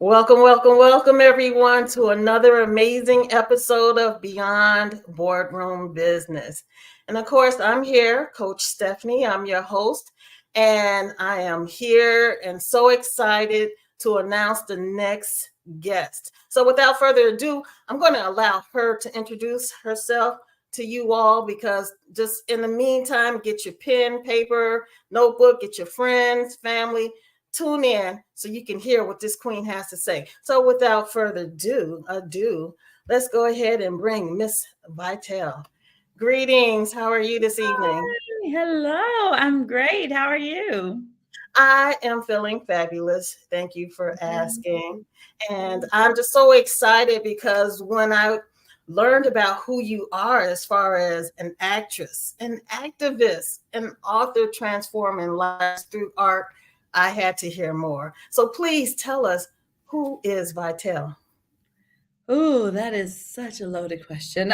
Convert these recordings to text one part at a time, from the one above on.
Welcome, welcome, welcome, everyone, to another amazing episode of Beyond Boardroom Business. And of course, I'm here, Coach Stephanie. I'm your host, and I am here and so excited to announce the next guest. So, without further ado, I'm going to allow her to introduce herself to you all because just in the meantime, get your pen, paper, notebook, get your friends, family, tune in so you can hear what this queen has to say. So without further ado, let's go ahead and bring Miss Vitelle. Greetings. How are you this evening? Hi, hello. I'm great. How are you? I am feeling fabulous. Thank you for asking. And I'm just so excited because when I learned about who you are as far as an actress, an activist, an author transforming lives through art, I had to hear more. So please tell us, who is Vitelle? Oh, that is such a loaded question.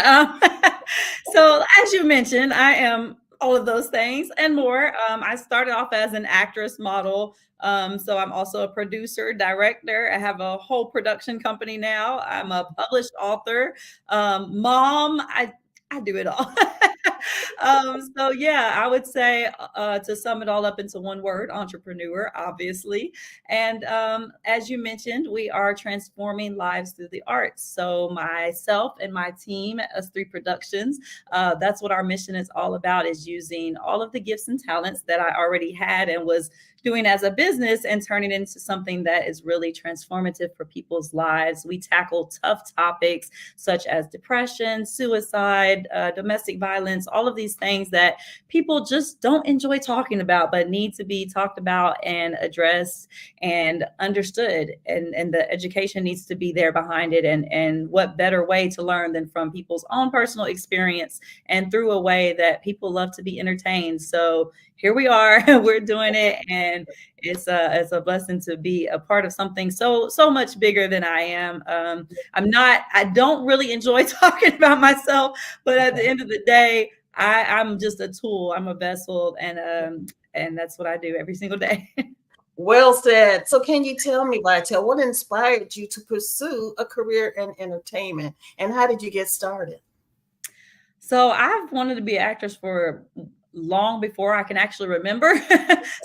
So, as you mentioned, I am all of those things and more. I started off as an actress model. So, I'm also a producer, director. I have a whole production company now. I'm a published author, mom. I do it all. So yeah, I would say to sum it all up into one word, entrepreneur, obviously. And as you mentioned, we are transforming lives through the arts. So myself and my team, as Three Productions, that's what our mission is all about: is using all of the gifts and talents that I already had and was doing as a business and turning it into something that is really transformative for people's lives. We tackle tough topics such as depression, suicide, domestic violence, all of these things that people just don't enjoy talking about, but need to be talked about and addressed and understood. And the education needs to be there behind it. And what better way to learn than from people's own personal experience and through a way that people love to be entertained. So here we are, we're doing it, and it's a blessing to be a part of something so much bigger than I am. I don't really enjoy talking about myself, but at the end of the day, I'm just a tool. I'm a vessel, and that's what I do every single day. Well said. So can you tell me, Vitelle, what inspired you to pursue a career in entertainment and how did you get started? So I've wanted to be an actress for long before I can actually remember.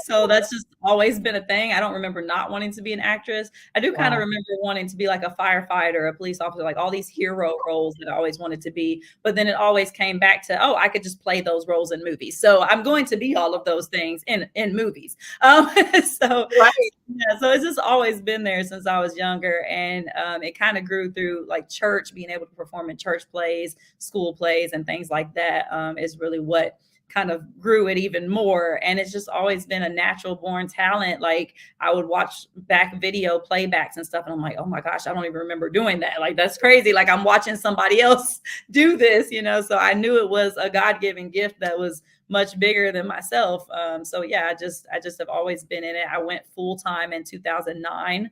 So that's just always been a thing. I don't remember not wanting to be an actress. I do kind of Wow. remember wanting to be like a firefighter, a police officer, like all these hero roles that I always wanted to be. But then it always came back to, oh, I could just play those roles in movies. So I'm going to be all of those things in movies. So Right. yeah, so it's just always been there since I was younger, and it kind of grew through like church, being able to perform in church plays, school plays, and things like that. Is really what kind of grew it even more. And it's just always been a natural born talent. Like I would watch back video playbacks and stuff, and I'm like, oh my gosh, I don't even remember doing that. Like that's crazy. Like I'm watching somebody else do this. So I knew it was a God given gift that was much bigger than myself. So yeah, I just have always been in it. I went full time in 2009,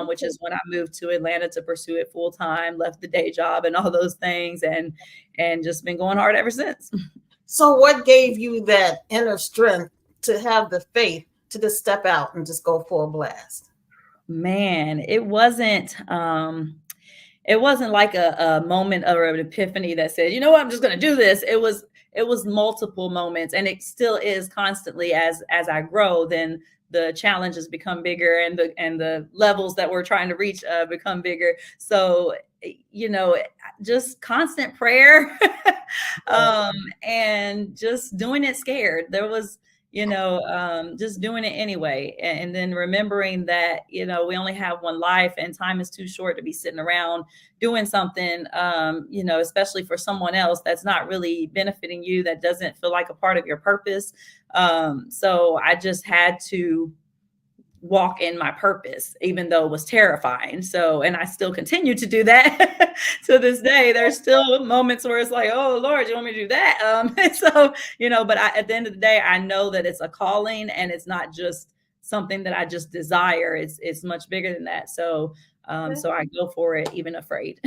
which Okay. is when I moved to Atlanta to pursue it full time. Left the day job and all those things, and just been going hard ever since. So what gave you that inner strength to have the faith to just step out and just go full blast? Man, it wasn't like a moment or an epiphany that said, you know what, I'm just going to do this. It was multiple moments, and it still is constantly as I grow. Then the challenges become bigger, and the levels that we're trying to reach become bigger. So just constant prayer, um, and just doing it scared. There was just doing it anyway. And then remembering that, we only have one life and time is too short to be sitting around doing something, especially for someone else that's not really benefiting you, that doesn't feel like a part of your purpose. So I just had to walk in my purpose, even though it was terrifying. So, and I still continue to do that to this day. There's still moments where it's like, oh Lord, you want me to do that? So, but at the end of the day, I know that it's a calling and it's not just something that I just desire. It's much bigger than that. So I go for it, even afraid.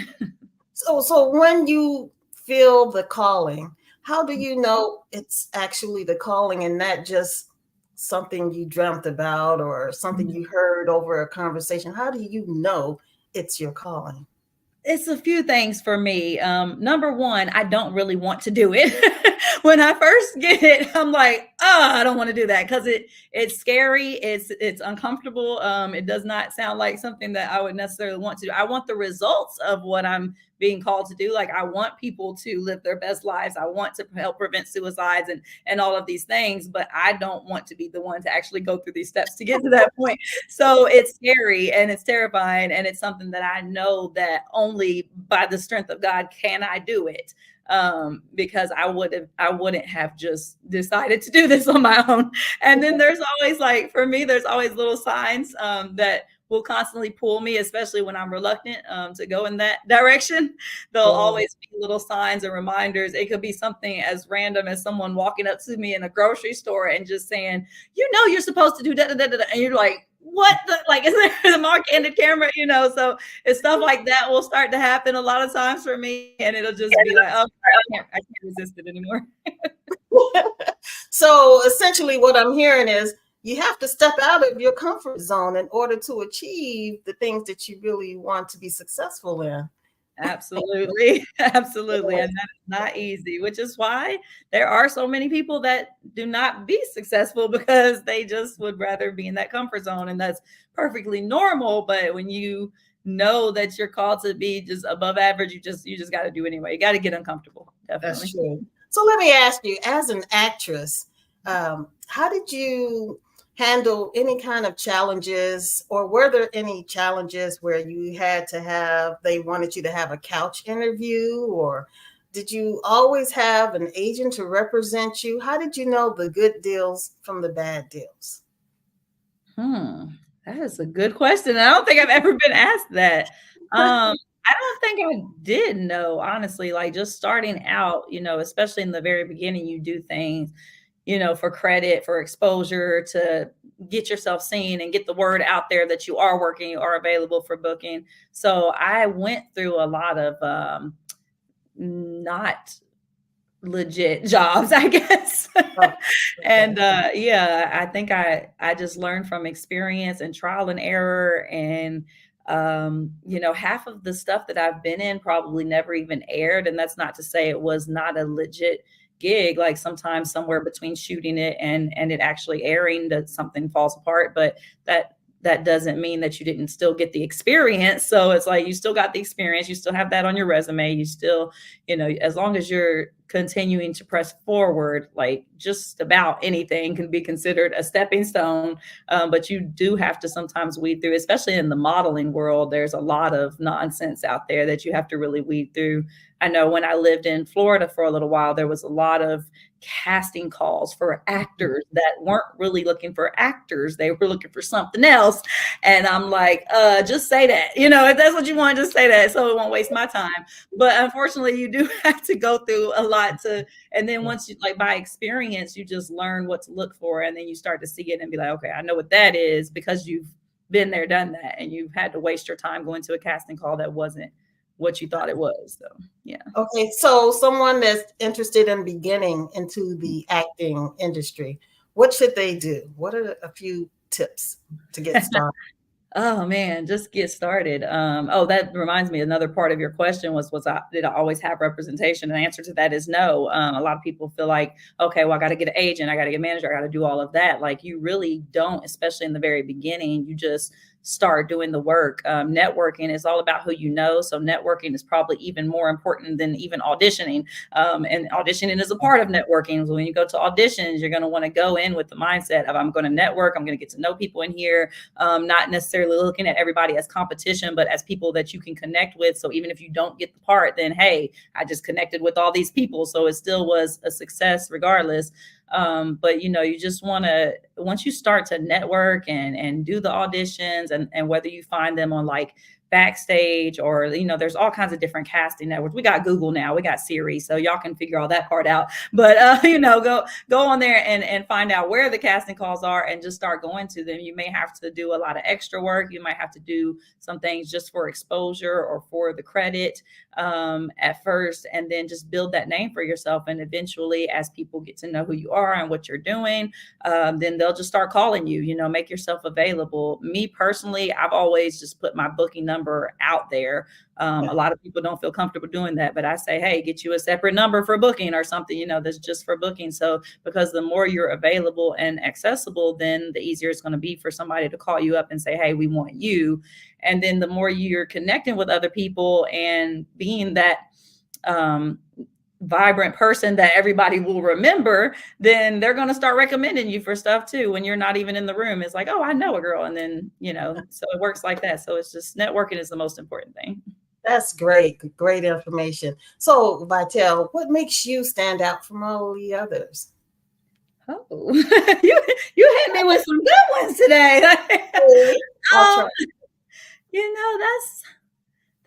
So when you feel the calling, how do you know it's actually the calling and not just something you dreamt about or something you heard over a conversation? How do you know it's your calling? It's a few things for me. Number one, I don't really want to do it. When I first get it, I'm like, oh, I don't want to do that because it's scary. It's uncomfortable. It does not sound like something that I would necessarily want to do. I want the results of what I'm being called to do. Like I want people to live their best lives. I want to help prevent suicides and all of these things, but I don't want to be the one to actually go through these steps to get to that point. So it's scary and it's terrifying, and it's something that I know that only by the strength of God can I do it. Because I wouldn't have just decided to do this on my own. And then there's always, like, for me, there's always little signs that will constantly pull me, especially when I'm reluctant to go in that direction. There'll always be little signs and reminders. It could be something as random as someone walking up to me in a grocery store and just saying, you know, you're supposed to do da da da da, and you're like, what the, like, is there a more candid camera, you know? So it's stuff like that will start to happen a lot of times for me, and it'll just be like, oh, I can't resist it anymore. So essentially what I'm hearing is you have to step out of your comfort zone in order to achieve the things that you really want to be successful in. Absolutely. Absolutely. And that is not easy, which is why there are so many people that do not be successful, because they just would rather be in that comfort zone. And that's perfectly normal. But when you know that you're called to be just above average, you just got to do it anyway. You got to get uncomfortable. Definitely. That's true. So let me ask you, as an actress, how did you handle any kind of challenges, or were there any challenges where you had to have, they wanted you to have a couch interview, or did you always have an agent to represent you? How did you know the good deals from the bad deals? That is a good question. I don't think I've ever been asked that. I don't think I did know, honestly, like just starting out, you know, especially in the very beginning, you do things, you know, for credit, for exposure, to get yourself seen and get the word out there that you are working, you are available for booking. So I went through a lot of not legit jobs, I guess. Oh, And yeah, I think I just learned from experience and trial and error. And you know, half of the stuff that I've been in probably never even aired. And that's not to say it was not a legit gig. Like sometimes somewhere between shooting it and it actually airing, that something falls apart. But that doesn't mean that you didn't still get the experience. So it's like you still got the experience, you still have that on your resume, you still, you know, as long as you're continuing to press forward, like just about anything can be considered a stepping stone. But you do have to sometimes weed through, especially in the modeling world. There's a lot of nonsense out there that you have to really weed through. I know when I lived in Florida for a little while, there was a lot of casting calls for actors that weren't really looking for actors. They were looking for something else. And I'm like, just say that, you know, if that's what you want, just say that so it won't waste my time. But unfortunately, you do have to go through a lot to, and then once you, like, by experience, you just learn what to look for. And then you start to see it and be like, okay, I know what that is, because you've been there, done that, and you've had to waste your time going to a casting call that wasn't what you thought it was. So yeah. Okay, so someone that's interested in beginning into the acting industry, what should they do? What are a few tips to get started? Oh man, just get started. Oh, that reminds me, another part of your question was did I always have representation? And the answer to that is no. A lot of people feel like, okay, well, I got to get an agent, I got to get a manager, I got to do all of that. Like, you really don't, especially in the very beginning. You just start doing the work. Networking is all about who you know. So networking is probably even more important than even auditioning. And auditioning is a part of networking. So when you go to auditions, you're going to want to go in with the mindset of, I'm going to network, I'm going to get to know people in here, not necessarily looking at everybody as competition, but as people that you can connect with. So even if you don't get the part, then hey, I just connected with all these people, so it still was a success regardless. But you know, you just want to, once you start to network and do the auditions, and whether you find them on like backstage, or, there's all kinds of different casting networks. We got Google now, we got Siri, so y'all can figure all that part out. But, go on there and find out where the casting calls are and just start going to them. You may have to do a lot of extra work. You might have to do some things just for exposure or for the credit at first, and then just build that name for yourself. And eventually, as people get to know who you are and what you're doing, then they'll just start calling you. Make yourself available. Me personally, I've always just put my booking number out there. A lot of people don't feel comfortable doing that, but I say, hey, get you a separate number for booking or something, that's just for booking. So because the more you're available and accessible, then the easier it's going to be for somebody to call you up and say, hey, we want you. And then the more you're connecting with other people and being that vibrant person that everybody will remember, then they're going to start recommending you for stuff too. When you're not even in the room, it's like, oh, I know a girl. And then, so it works like that. So it's just networking is the most important thing. That's great. Great information. So Vitelle, what makes you stand out from all the others? Oh, you hit me with some good ones today. I'll try.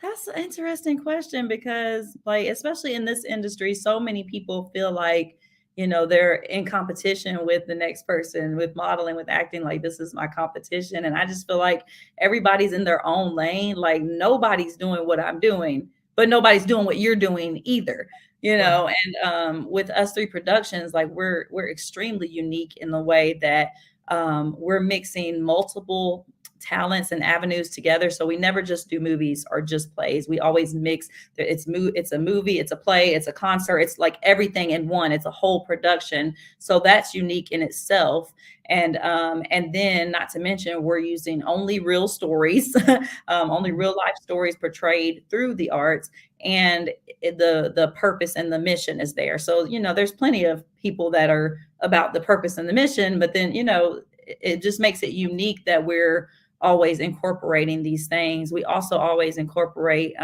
That's an interesting question, because especially in this industry, so many people feel like, they're in competition with the next person, with modeling, with acting, like this is my competition. And I just feel like everybody's in their own lane. Like nobody's doing what I'm doing, but nobody's doing what you're doing either. And with Us Three Productions, we're extremely unique in the way that we're mixing multiple talents and avenues together. So we never just do movies or just plays. We always mix. It's a movie, it's a play, it's a concert. It's like everything in one. It's a whole production. So that's unique in itself. And then, not to mention, we're using only real stories, only real life stories portrayed through the arts, and the purpose and the mission is there. So there's plenty of people that are about the purpose and the mission, but then it just makes it unique that we're always incorporating these things. We also always incorporate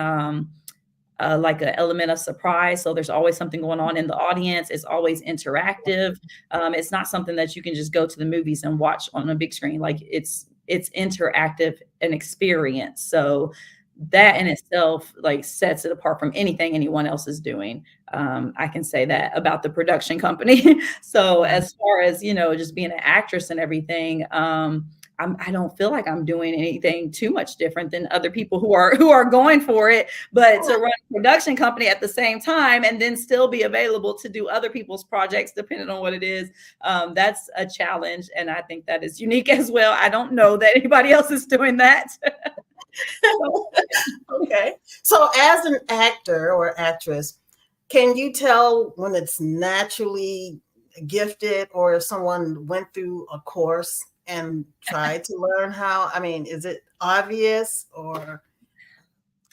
like an element of surprise. So there's always something going on in the audience. It's always interactive. It's not something that you can just go to the movies and watch on a big screen. Like it's interactive and experience. So that in itself sets it apart from anything anyone else is doing. I can say that about the production company. So as far as, just being an actress and everything, I don't feel like I'm doing anything too much different than other people who are going for it, but to run a production company at the same time and then still be available to do other people's projects, depending on what it is, that's a challenge. And I think that is unique as well. I don't know that anybody else is doing that. Okay. So as an actor or actress, can you tell when it's naturally gifted or if someone went through a course and tried to learn how? I mean, is it obvious, or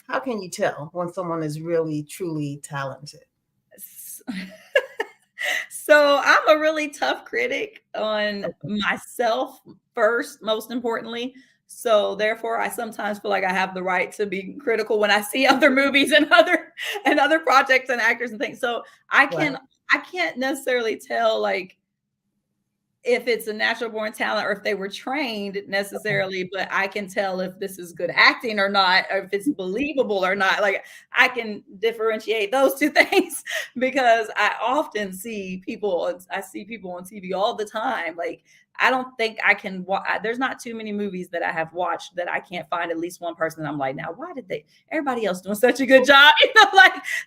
how can you tell when someone is really, truly talented? So I'm a really tough critic on myself first, most importantly. So therefore, I sometimes feel like I have the right to be critical when I see other movies and other projects and actors and things. So I can't necessarily tell if it's a natural born talent or if they were trained necessarily, but I can tell if this is good acting or not, or if it's believable or not. I can differentiate those two things, because I often see people on TV all the time. I don't think I can, there's not too many movies that I have watched that I can't find at least one person that I'm like, now, why did everybody else doing such a good job?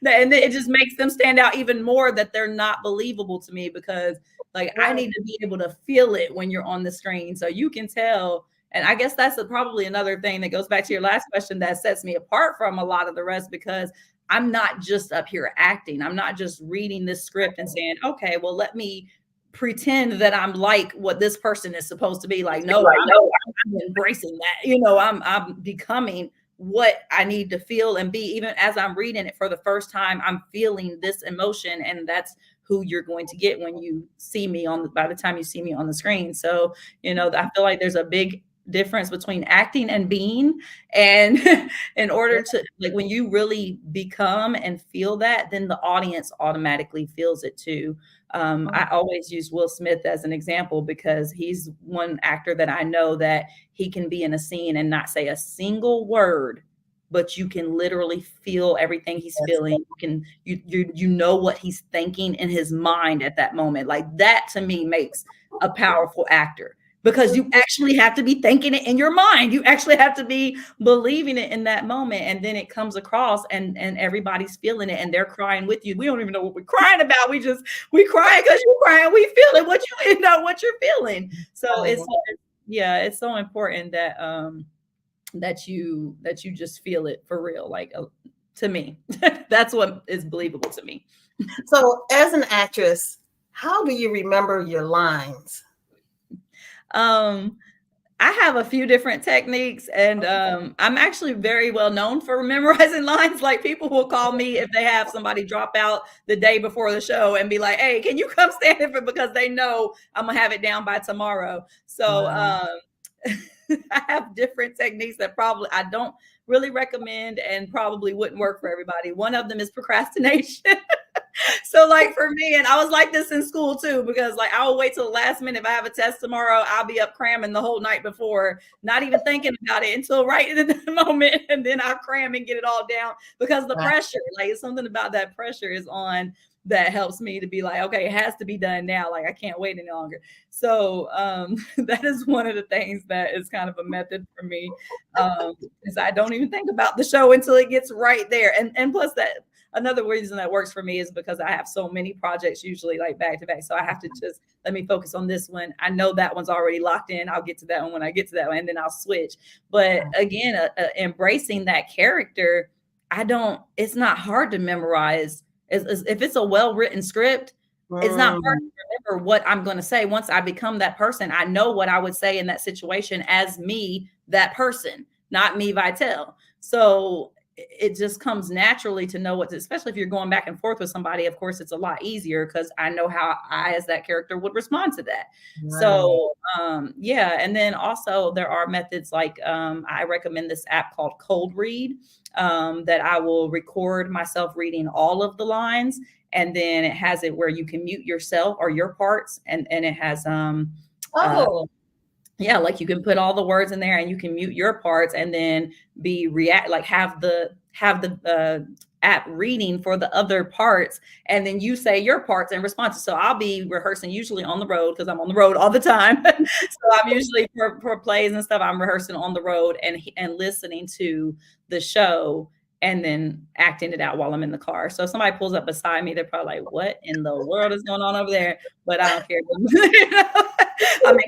And it just makes them stand out even more, that they're not believable to me, because I need to be able to feel it when you're on the screen. So you can tell. And I guess that's probably another thing that goes back to your last question that sets me apart from a lot of the rest, because I'm not just up here acting. I'm not just reading this script and saying, okay, well, let me pretend that I'm like what this person is supposed to be like. No, I'm embracing that. I'm becoming what I need to feel and be. Even as I'm reading it for the first time, I'm feeling this emotion, and that's who you're going to get when you see me by the time you see me on the screen. So, I feel like there's a big difference between acting and being. And in order to, when you really become and feel that, then the audience automatically feels it too. I always use Will Smith as an example, because he's one actor that I know that he can be in a scene and not say a single word, but you can literally feel everything he's That's feeling. You know what he's thinking in his mind at that moment. Like that to me makes a powerful actor, because you actually have to be thinking it in your mind. You actually have to be believing it in that moment. And then it comes across, and everybody's feeling it and they're crying with you. We don't even know what we're crying about. We crying because you're crying. We feel it, you know what you're feeling. So yeah, it's so important that that you just feel it for real. Like to me, that's what is believable to me. So, as an actress, how do you remember your lines? um I have a few different techniques, and I'm actually very well known for memorizing lines. Like people will call me if they have somebody drop out the day before the show and be like, "Hey, can you come stand in for?" Because they know I'm gonna have it down by tomorrow. So Wow. I have different techniques that probably I don't really recommend and probably wouldn't work for everybody. One of them is procrastination. So like for me, and I was like this in school too, because like I will wait till the last minute. If I have a test tomorrow, I'll be up cramming the whole night before, not even thinking about it until right in the moment, and then I'll cram and get it all down because the Right. pressure, like something about that pressure is on, that helps me to be like, okay, it has to be done now. Like I can't wait any longer. So that is one of the things that is kind of a method for me, is I don't even think about the show until it gets right there. And plus that another reason that works for me is because I have so many projects usually like back to back. So I have to just let me focus on this one. I know that one's already locked in. I'll get to that one when I get to that one, and then I'll switch. But again, embracing that character, it's not hard to memorize. If it's a well-written script, it's not hard Mm. to remember what I'm going to say. Once I become that person, I know what I would say in that situation as me, that person, not me, Vitelle. So it just comes naturally to know what to, especially if you're going back and forth with somebody. Of course, it's a lot easier because I know how I, as that character, would respond to that. Right. So, yeah. And then also there are methods like I recommend this app called Cold Read, that I will record myself reading all of the lines. And then it has it where you can mute yourself or your parts. And it has, uh, Oh, yeah, like you can put all the words in there and you can mute your parts and then be react, like have the app reading for the other parts, and then you say your parts and responses. So I'll be rehearsing usually on the road because I'm on the road all the time. So I'm usually for plays and stuff, I'm rehearsing on the road and listening to the show and then acting it out while I'm in the car. So if somebody pulls up beside me, they're probably like, "What in the world is going on over there?" But I don't care. You know? I make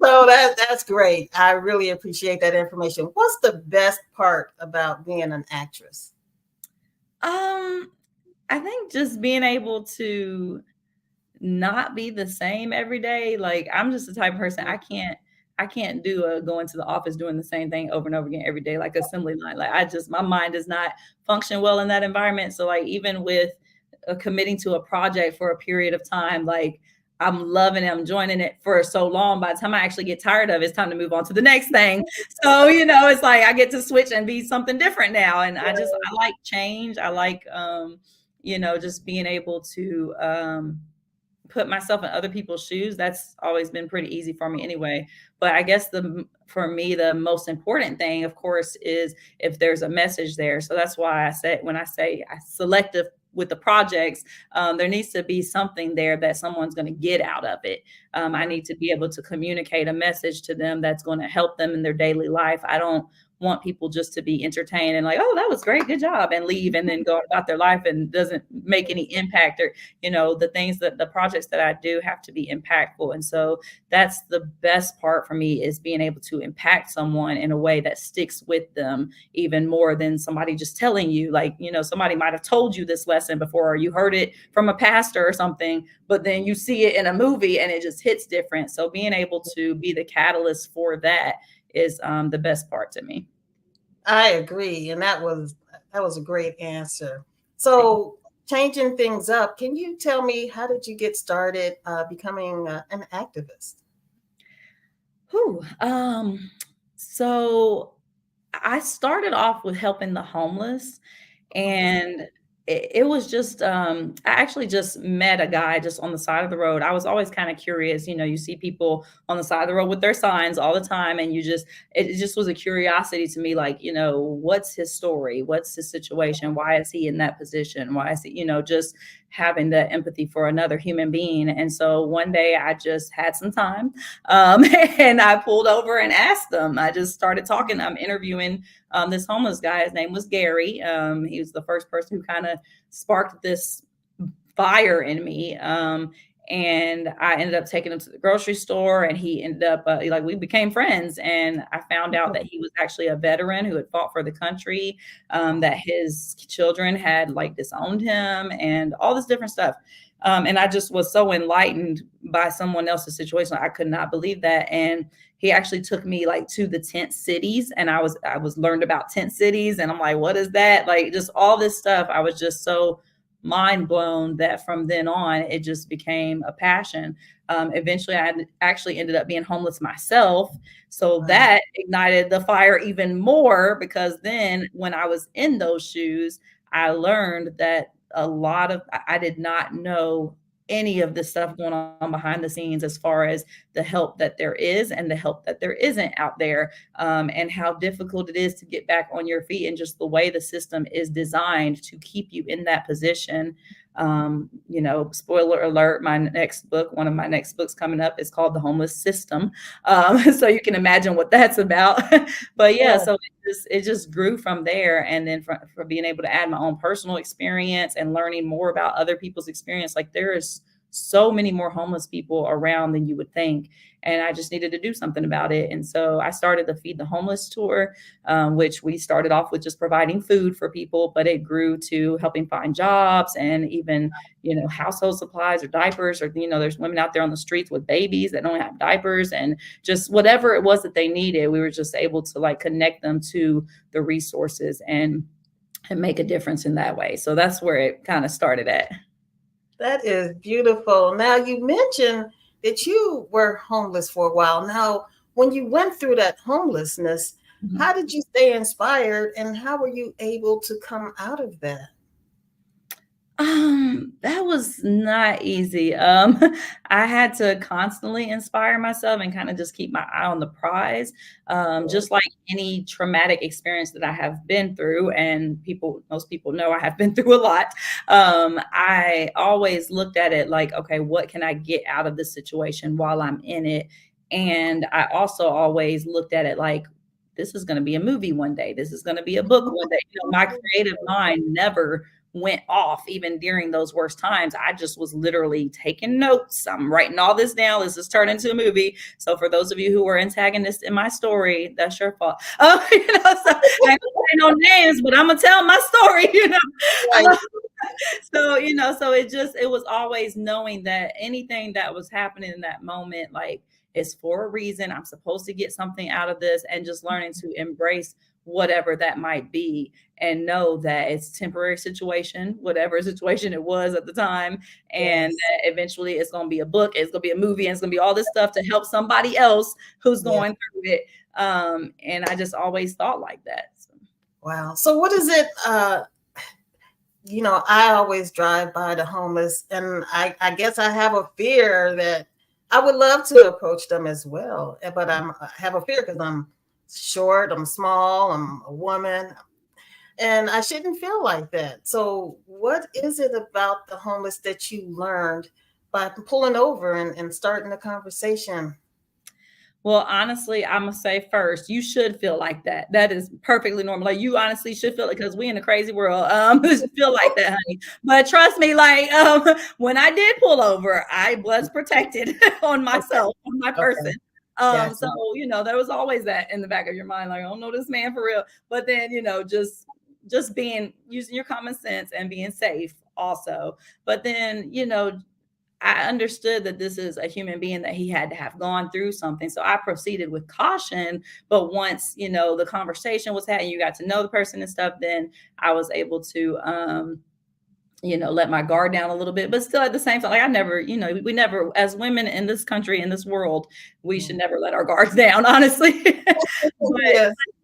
so that's great. I really appreciate that information. What's the best part about being an actress? Um, I think just being able to not be the same every day. Like I'm just the type of person I can't do a go into the office doing the same thing over and over again every day, like assembly line. Like I just my mind does not function well in that environment. So like even with committing to a project for a period of time, like I'm loving it, I'm joining it for so long. By the time I actually get tired of it, it's time to move on to the next thing. So, you know, it's like I get to switch and be something different now. And I like change. I like you know, just being able to put myself in other people's shoes. That's always been pretty easy for me anyway. But I guess for me the most important thing, of course, is if there's a message there. So that's why I say when I say I selective with the projects, there needs to be something there that someone's going to get out of it. I need to be able to communicate a message to them that's going to help them in their daily life. I don't want people just to be entertained and like, oh, that was great, good job, and leave and then go about their life and doesn't make any impact. Or you know, the things that the projects that I do have to be impactful. And so that's the best part for me, is being able to impact someone in a way that sticks with them even more than somebody just telling you. Like, you know, somebody might have told you this lesson before, or you heard it from a pastor or something, but then you see it in a movie and it just hits different. So being able to be the catalyst for that is the best part to me. I agree, and that was a great answer. Thanks. So, changing things up, can you tell me how did you get started becoming an activist? Whew. So I started off with helping the homeless, Okay. and it was just I actually just met a guy just on the side of the road. I was always kind of curious, you see people on the side of the road with their signs all the time, and it just was a curiosity to me, like, what's his story, what's his situation, why is he in that position, why is he, just having the empathy for another human being. And so one day I just had some time, and I pulled over and asked them. I just started talking. I'm interviewing this homeless guy. His name was Gary. He was the first person who kind of sparked this fire in me. And I ended up taking him to the grocery store, and he ended up like, we became friends. And I found out that he was actually a veteran who had fought for the country, that his children had like disowned him and all this different stuff. And I just was so enlightened by someone else's situation. I could not believe that. And he actually took me like to the tent cities, and I was learned about tent cities, and I'm like, what is that? Like, just all this stuff. I was just so mind blown that from then on, it just became a passion. Eventually I actually ended up being homeless myself. So that ignited the fire even more, because then when I was in those shoes, I learned that I did not know any of this stuff going on behind the scenes, as far as the help that there is and the help that there isn't out there, and how difficult it is to get back on your feet, and just the way the system is designed to keep you in that position. Spoiler alert, one of my next books coming up is called The Homeless System. So you can imagine what that's about. But yeah, so it just grew from there. And then for being able to add my own personal experience and learning more about other people's experience, like, there is so many more homeless people around than you would think. And I just needed to do something about it. And so I started the Feed the Homeless tour, which we started off with just providing food for people, but it grew to helping find jobs, and even, household supplies or diapers, or, there's women out there on the streets with babies that don't have diapers, and just whatever it was that they needed, we were just able to like connect them to the resources and make a difference in that way. So that's where it kind of started at. That is beautiful. Now, you mentioned that you were homeless for a while. Now, when you went through that homelessness, how did you stay inspired, and how were you able to come out of that? That was not easy. I had to constantly inspire myself and kind of just keep my eye on the prize. Just like any traumatic experience that I have been through, and most people know I have been through a lot. I always looked at it like, okay, what can I get out of this situation while I'm in it? And I also always looked at it like, this is going to be a movie one day. This is going to be a book one day. My creative mind never went off, even during those worst times. I just was literally taking notes. I'm writing all this down. This is turned into a movie. So for those of you who were antagonists in my story, that's your fault. So I ain't no names, but I'm gonna tell my story. Right. So it was always knowing that anything that was happening in that moment, like, it's for a reason. I'm supposed to get something out of this, and just learning to embrace whatever that might be, and know that it's a temporary situation, whatever situation it was at the time. And that eventually it's going to be a book, it's going to be a movie, and it's going to be all this stuff to help somebody else who's going through it. And I just always thought like that. So. Wow. So what is it? I always drive by the homeless, and I guess I have a fear that I would love to approach them as well. But I have a fear because I'm short, I'm small, I'm a woman, and I shouldn't feel like that. So what is it about the homeless that you learned by pulling over and starting the conversation? Well, honestly, I'm gonna say first, you should feel like that. That is perfectly normal. Like, you honestly should feel it, because we in a crazy world. Feel like that, honey. But trust me, like, when I did pull over, I was protected on myself, on my person. So, there was always that in the back of your mind, like, I don't know this man for real. But then, just using your common sense and being safe also. But then, I understood that this is a human being, that he had to have gone through something. So I proceeded with caution. But once, the conversation was had and you got to know the person and stuff, then I was able to, let my guard down a little bit. But still, at the same time, like, I never, we never, as women in this country, in this world, we should never let our guards down, honestly.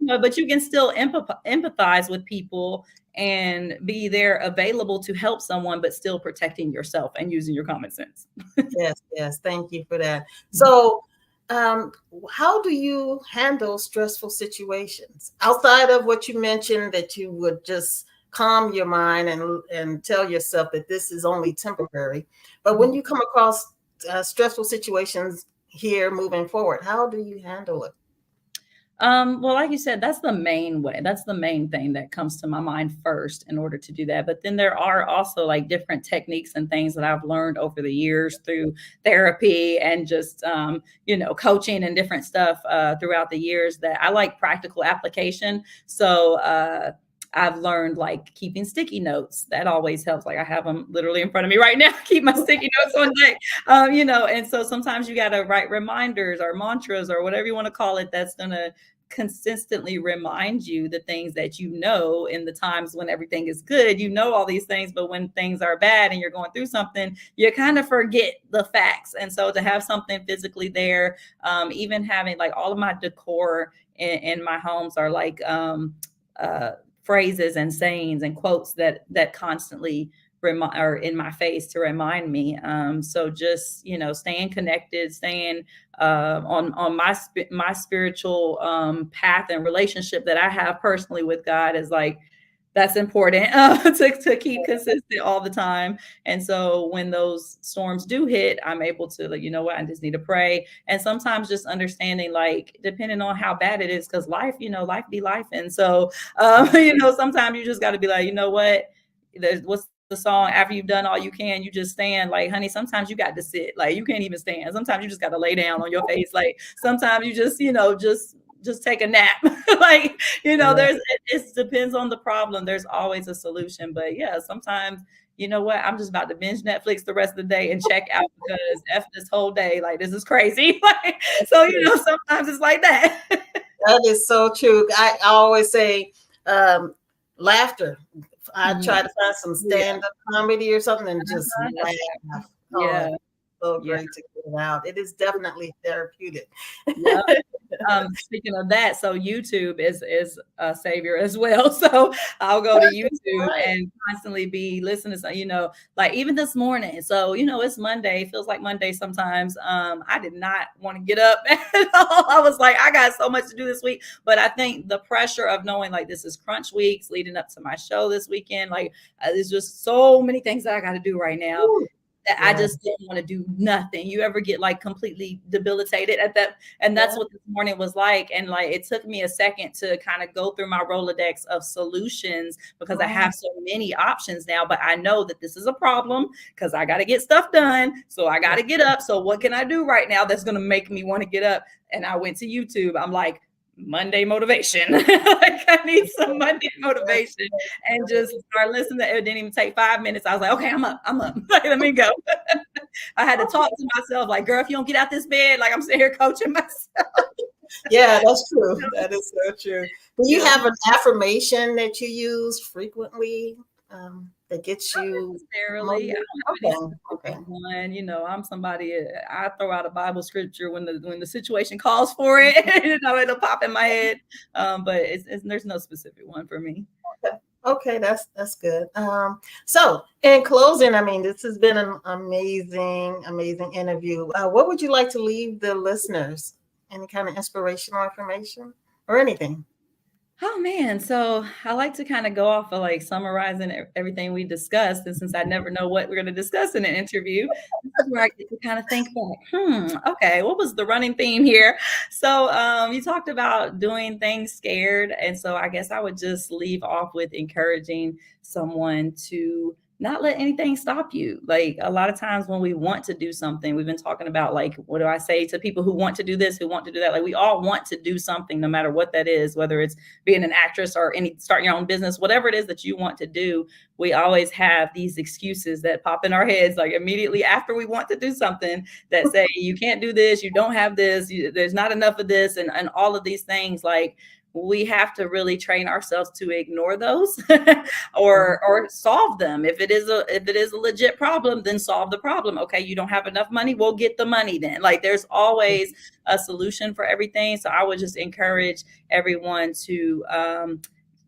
But you can still empathize with people and be there available to help someone, but still protecting yourself and using your common sense. Yes. Thank you for that. So, how do you handle stressful situations outside of what you mentioned, that you would just calm your mind and tell yourself that this is only temporary? But when you come across stressful situations here moving forward, how do you handle it? Well, like you said, that's the main way. That's the main thing that comes to my mind first in order to do that. But then there are also like different techniques and things that I've learned over the years through therapy and just, coaching and different stuff throughout the years that I like practical application. So, I've learned like keeping sticky notes. That always helps. Like I have them literally in front of me right now. Keep my sticky notes on deck. And so sometimes you got to write reminders or mantras or whatever you want to call it. That's gonna consistently remind you the things that you know in the times when everything is good. You know all these things, but when things are bad and you're going through something, you kind of forget the facts. And so to have something physically there, even having like all of my decor in my homes are like phrases and sayings and quotes that constantly are in my face to remind me. So just staying connected, staying on my spiritual path and relationship that I have personally with God is like that's important to keep consistent all the time. And so when those storms do hit, I'm able to like, you know what, I just need to pray. And sometimes just understanding, like, depending on how bad it is, because life be life. And so, sometimes you just got to be like, you know what, what's the song, after you've done all you can, you just stand. Like, honey, sometimes you got to sit. Like, you can't even stand. Sometimes you just got to lay down on your face. Like, sometimes you just take a nap. Like, it depends on the problem. There's always a solution. But yeah, sometimes, you know what, I'm just about to binge Netflix the rest of the day and check out because F this whole day. Like, this is crazy. Like, so, sometimes it's like that. That is so true. I always say laughter. I try to find some stand-up comedy or something and just laugh. Yeah. So great to get it out. It is definitely therapeutic. Yeah. Speaking of that, so YouTube is a savior as well. So I'll go to YouTube and constantly be listening to, like even this morning. So, it's Monday, it feels like Monday sometimes. I did not want to get up at all. I was like, I got so much to do this week. But I think the pressure of knowing like this is crunch weeks leading up to my show this weekend, like there's just so many things that I got to do right now. That I just didn't want to do nothing. You ever get like completely debilitated at that? And that's what this morning was like. And like, it took me a second to kind of go through my Rolodex of solutions because I have so many options now, but I know that this is a problem because I got to get stuff done. So I got to get up. So what can I do right now that's going to make me want to get up? And I went to YouTube. I'm like, Monday motivation. Like I need some Monday motivation and just start listening. It didn't even take 5 minutes. I was like, okay, I'm up. Like, let me go. I had to talk to myself like, girl, if you don't get out this bed, like I'm sitting here coaching myself. Yeah, that's true. That is so true. Do you have an affirmation that you use frequently that gets you? Necessarily. I don't have any specific one. I'm somebody. I throw out a Bible scripture when the situation calls for it. It'll pop in my head. But there's no specific one for me. Okay, that's good. So in closing, I mean, this has been an amazing interview. What would you like to leave the listeners? Any kind of inspirational information or anything? Oh man, so I like to kind of go off of like summarizing everything we discussed, and since I never know what we're going to discuss in an interview, this is where I get to kind of think back. Okay, what was the running theme here? So you talked about doing things scared, and so I guess I would just leave off with encouraging someone to not let anything stop you. Like a lot of times when we want to do something, we've been talking about like, what do I say to people who want to do this, who want to do that? Like we all want to do something, no matter what that is, whether it's being an actress or starting your own business, whatever it is that you want to do. We always have these excuses that pop in our heads, like immediately after we want to do something that say, you can't do this, you don't have this, there's not enough of this, and all of these things. Like we have to really train ourselves to ignore those or solve them. If it is a legit problem, then solve the problem. Okay, you don't have enough money, we'll get the money then. Like there's always a solution for everything. So I would just encourage everyone to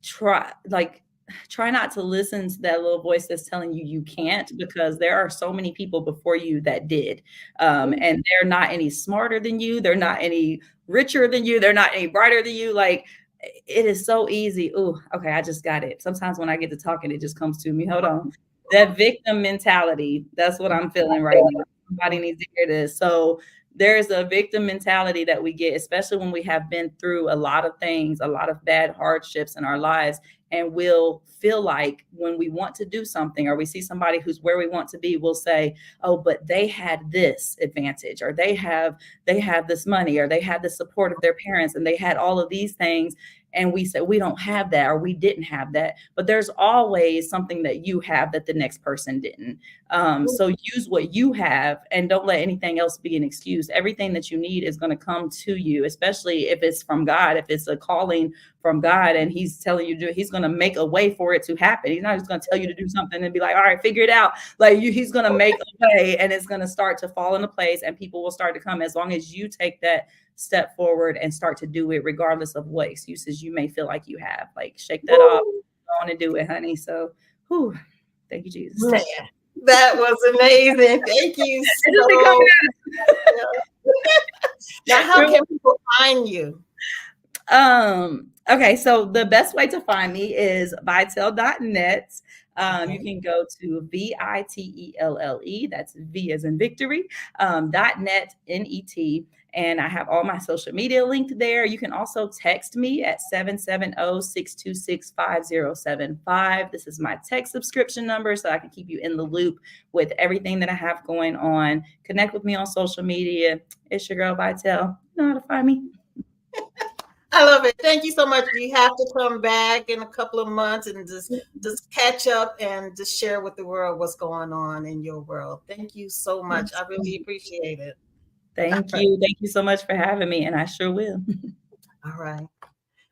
try, like try not to listen to that little voice that's telling you you can't, because there are so many people before you that did. And they're not any smarter than you. They're not any richer than you. They're not any brighter than you. Like, it is so easy. Oh, okay, I just got it. Sometimes when I get to talking, it just comes to me. Hold on. That victim mentality, that's what I'm feeling right now. Somebody needs to hear this. So there's a victim mentality that we get, especially when we have been through a lot of things, a lot of bad hardships in our lives. And we'll feel like when we want to do something, or we see somebody who's where we want to be, we'll say, oh, but they had this advantage, or they have this money, or they had the support of their parents, and they had all of these things. And we say we don't have that, or we didn't have that. But there's always something that you have that the next person didn't. So use what you have, and don't let anything else be an excuse. Everything that you need is going to come to you, especially if it's from God, if it's a calling from God and he's telling you to do it, he's going to make a way for it to happen. He's not just going to tell you to do something and be like, all right, figure it out. Like, he's going to make a way, and it's going to start to fall into place, and people will start to come, as long as you take that step forward and start to do it, regardless of what excuses you may feel like you have. Like, shake that off. Go on and do it, honey. So, thank you, Jesus. Man, that was amazing. Thank you Now, how can people find you? Okay, so the best way to find me is vitelle.net. You can go to VITELLE, that's V as in victory, .net, NET. And I have all my social media linked there. You can also text me at 770-626-5075. This is my text subscription number, so I can keep you in the loop with everything that I have going on. Connect with me on social media. It's your girl, Vitelle. You know how to find me. I love it. Thank you so much. You have to come back in a couple of months and just catch up and just share with the world what's going on in your world. Thank you so much. I really appreciate it. Thank you. Thank you so much for having me, and I sure will. All right.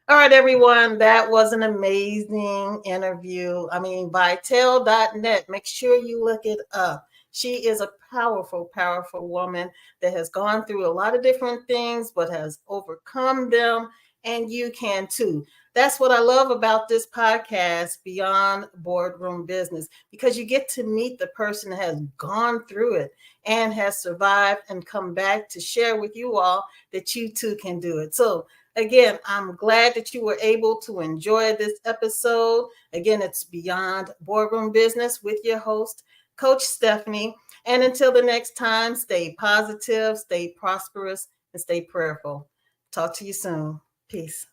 All right, everyone. That was an amazing interview. I mean, Vitelle.net. Make sure you look it up. She is a powerful, powerful woman that has gone through a lot of different things, but has overcome them. And you can too. That's what I love about this podcast, Beyond Boardroom Business, because you get to meet the person that has gone through it and has survived and come back to share with you all that you too can do it. So again, I'm glad that you were able to enjoy this episode. Again, it's Beyond Boardroom Business with your host, Coach Stephanie. And until the next time, stay positive, stay prosperous, and stay prayerful. Talk to you soon. Peace.